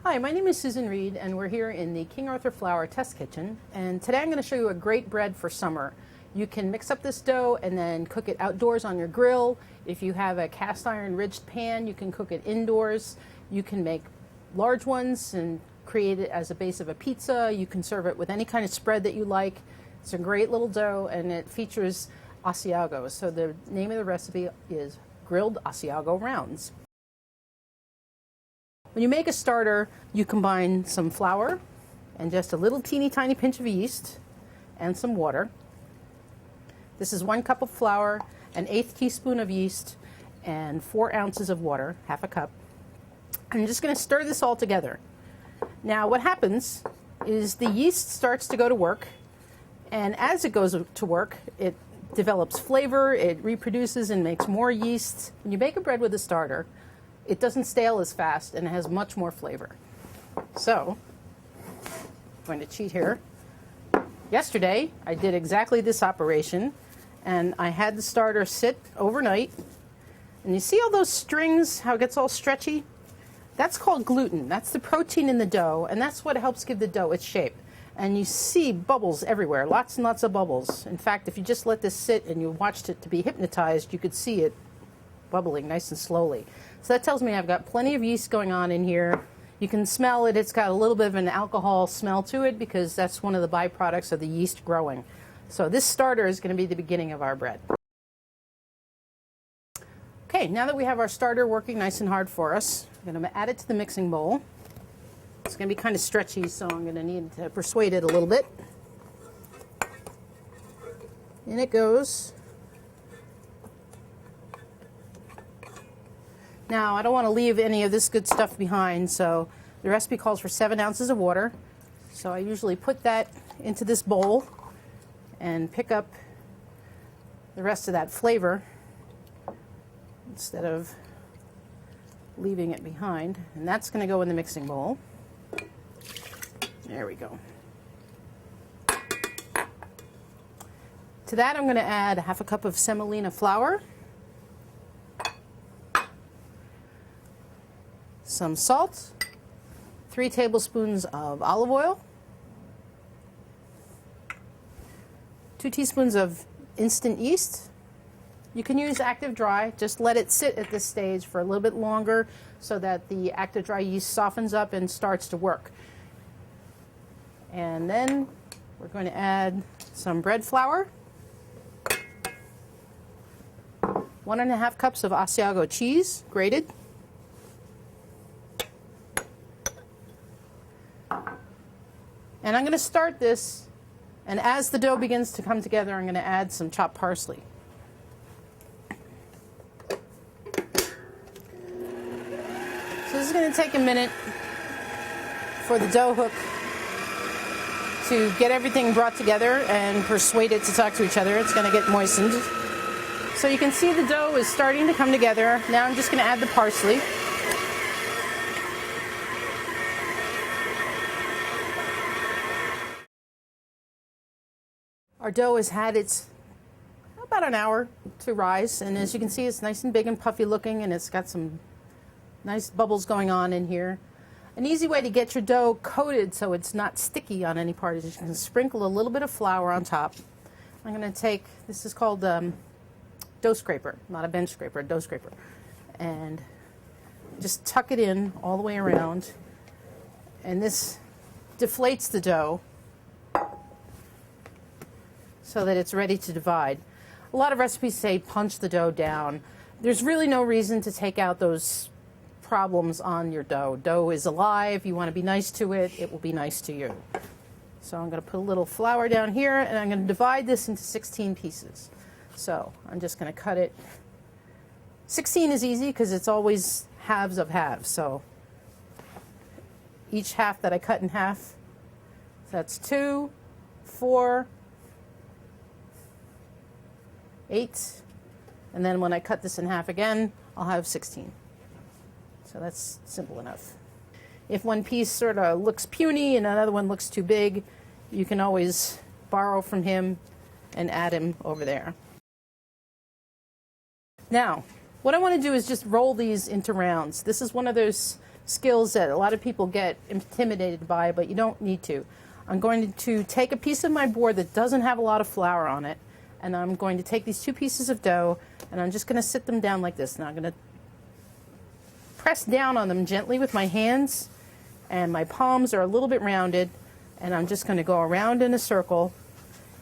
Hi, my name is Susan Reed, and we're here in the King Arthur Flour Test Kitchen. And today I'm going to show you a great bread for summer. You can mix up this dough and then cook it outdoors on your grill. If you have a cast iron ridged pan, you can cook it indoors. You can make large ones and create it as a base of a pizza. You can serve it with any kind of spread that you like. It's a great little dough, and it features Asiago. So the name of the recipe is grilled Asiago rounds. When you make a starter, you combine some flour and just a little teeny tiny pinch of yeast and some water. This is 1 cup of flour, an 1/8 teaspoon of yeast, and 4 ounces of water, half a cup. I'm just going to stir this all together. Now what happens is the yeast starts to go to work, and as it goes to work, it develops flavor, it reproduces and makes more yeast. When you bake a bread with a starter, it doesn't stale as fast and it has much more flavor. So, I'm going to cheat here. Yesterday, I did exactly this operation, and I had the starter sit overnight. And you see all those strings, how it gets all stretchy? That's called gluten. That's the protein in the dough, and that's what helps give the dough its shape. And you see bubbles everywhere, lots and lots of bubbles. In fact, if you just let this sit and you watched it to be hypnotized, you could see it bubbling nice and slowly. So that tells me I've got plenty of yeast going on in here. You can smell it. It's got a little bit of an alcohol smell to it because that's one of the byproducts of the yeast growing. So this starter is going to be the beginning of our bread. Okay, now that we have our starter working nice and hard for us, I'm going to add it to the mixing bowl. It's going to be kind of stretchy, so I'm going to need to persuade it a little bit. In it goes. Now, I don't want to leave any of this good stuff behind, so the recipe calls for 7 ounces of water. So I usually put that into this bowl and pick up the rest of that flavor instead of leaving it behind. And that's going to go in the mixing bowl. There we go. To that, I'm going to add 1/2 cup of semolina flour, some salt, 3 tablespoons of olive oil, 2 teaspoons of instant yeast. You can use active dry. Just let it sit at this stage for a little bit longer so that the active dry yeast softens up and starts to work. And then we're going to add some bread flour, 1.5 cups of Asiago cheese, grated, and I'm going to start this, and as the dough begins to come together, I'm going to add some chopped parsley. So this is going to take a minute for the dough hook to get everything brought together and persuade it to talk to each other. It's going to get moistened. So you can see the dough is starting to come together. Now I'm just going to add the parsley. Our dough has had about an hour to rise, and as you can see, it's nice and big and puffy looking, and it's got some nice bubbles going on in here. An easy way to get your dough coated so it's not sticky on any part is you can sprinkle a little bit of flour on top. I'm going to take, this is called dough scraper, not a bench scraper, a dough scraper, and just tuck it in all the way around, and this deflates the dough so that it's ready to divide. A lot of recipes say punch the dough down. There's really no reason to take out those problems on your dough. Dough is alive. You want to be nice to it. It will be nice to you. So I'm going to put a little flour down here, and I'm going to divide this into 16 pieces. So I'm just going to cut it. 16 is easy because it's always halves of halves. So each half that I cut in half, that's 2, 4, 8, and then when I cut this in half again, I'll have 16. So that's simple enough. If one piece sort of looks puny and another one looks too big, you can always borrow from him and add him over there. Now, what I want to do is just roll these into rounds. This is one of those skills that a lot of people get intimidated by, but you don't need to. I'm going to take a piece of my board that doesn't have a lot of flour on it, and I'm going to take these 2 pieces of dough, and I'm just going to sit them down like this. Now I'm going to press down on them gently with my hands, and my palms are a little bit rounded, and I'm just going to go around in a circle.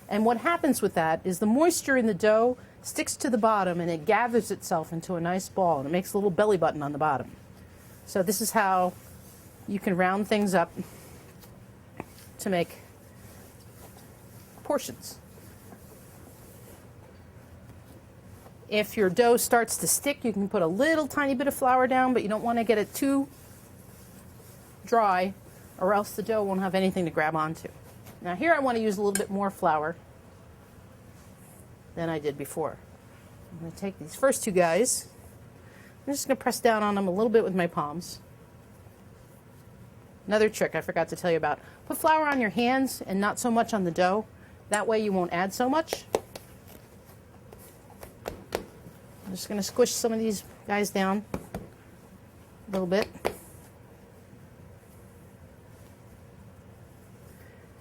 And what happens with that is the moisture in the dough sticks to the bottom, and it gathers itself into a nice ball, and it makes a little belly button on the bottom. So this is how you can round things up to make portions. If your dough starts to stick, you can put a little tiny bit of flour down, but you don't want to get it too dry, or else the dough won't have anything to grab onto. Now here I want to use a little bit more flour than I did before. I'm going to take these first 2 guys. I'm just going to press down on them a little bit with my palms. Another trick I forgot to tell you about. Put flour on your hands and not so much on the dough. That way you won't add so much. I'm just going to squish some of these guys down a little bit.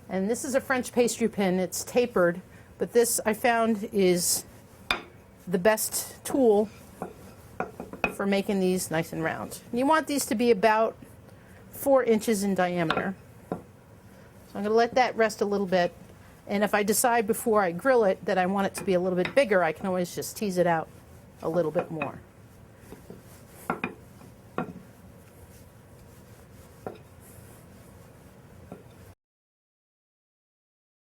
And this is a French pastry pin. It's tapered, but this I found is the best tool for making these nice and round. And you want these to be about 4 inches in diameter. So I'm going to let that rest a little bit. And if I decide before I grill it that I want it to be a little bit bigger, I can always just tease it out a little bit more.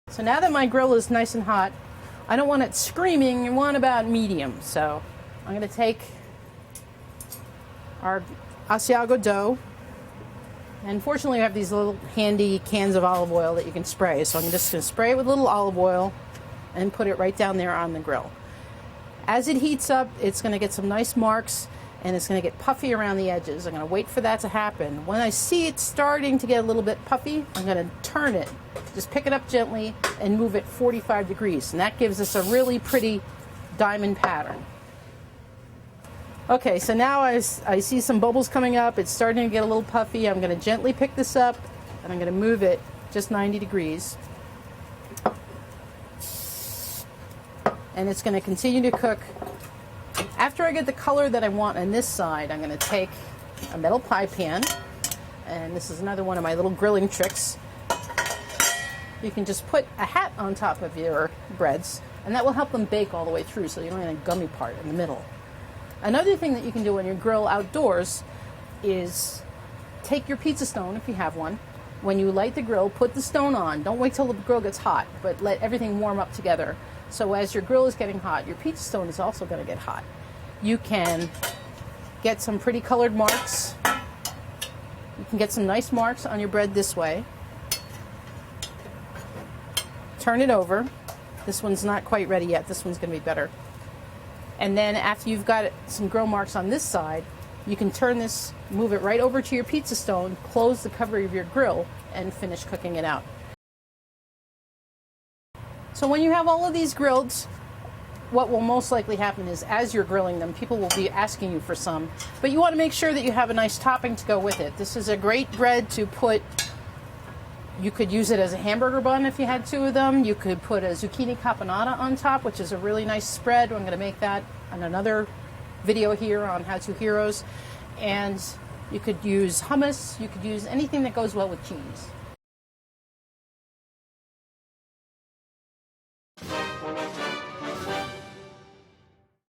So now that my grill is nice and hot, I don't want it screaming. I want about medium. So I'm going to take our Asiago dough. And fortunately, I have these little handy cans of olive oil that you can spray. So I'm just going to spray it with a little olive oil and put it right down there on the grill. As it heats up, it's going to get some nice marks, and it's going to get puffy around the edges. I'm going to wait for that to happen. When I see it starting to get a little bit puffy, I'm going to turn it. Just pick it up gently and move it 45 degrees. And that gives us a really pretty diamond pattern. Okay, so now I see some bubbles coming up. It's starting to get a little puffy. I'm going to gently pick this up, and I'm going to move it just 90 degrees. And it's going to continue to cook. After I get the color that I want on this side, I'm going to take a metal pie pan. And this is another one of my little grilling tricks. You can just put a hat on top of your breads, and that will help them bake all the way through, so you don't have a gummy part in the middle. Another thing that you can do when you grill outdoors is take your pizza stone, if you have one. When you light the grill, put the stone on. Don't wait till the grill gets hot, but let everything warm up together. So as your grill is getting hot, your pizza stone is also going to get hot. You can get some pretty colored marks. You can get some nice marks on your bread this way. Turn it over. This one's not quite ready yet. This one's going to be better. And then after you've got some grill marks on this side, you can turn this, move it right over to your pizza stone, close the cover of your grill, and finish cooking it out. So when you have all of these grilled, what will most likely happen is as you're grilling them, people will be asking you for some. But you want to make sure that you have a nice topping to go with it. This is a great bread to put. You could use it as a hamburger bun if you had 2 of them. You could put a zucchini caponata on top, which is a really nice spread. I'm going to make that on another video here on How To Heroes. And you could use hummus. You could use anything that goes well with cheese.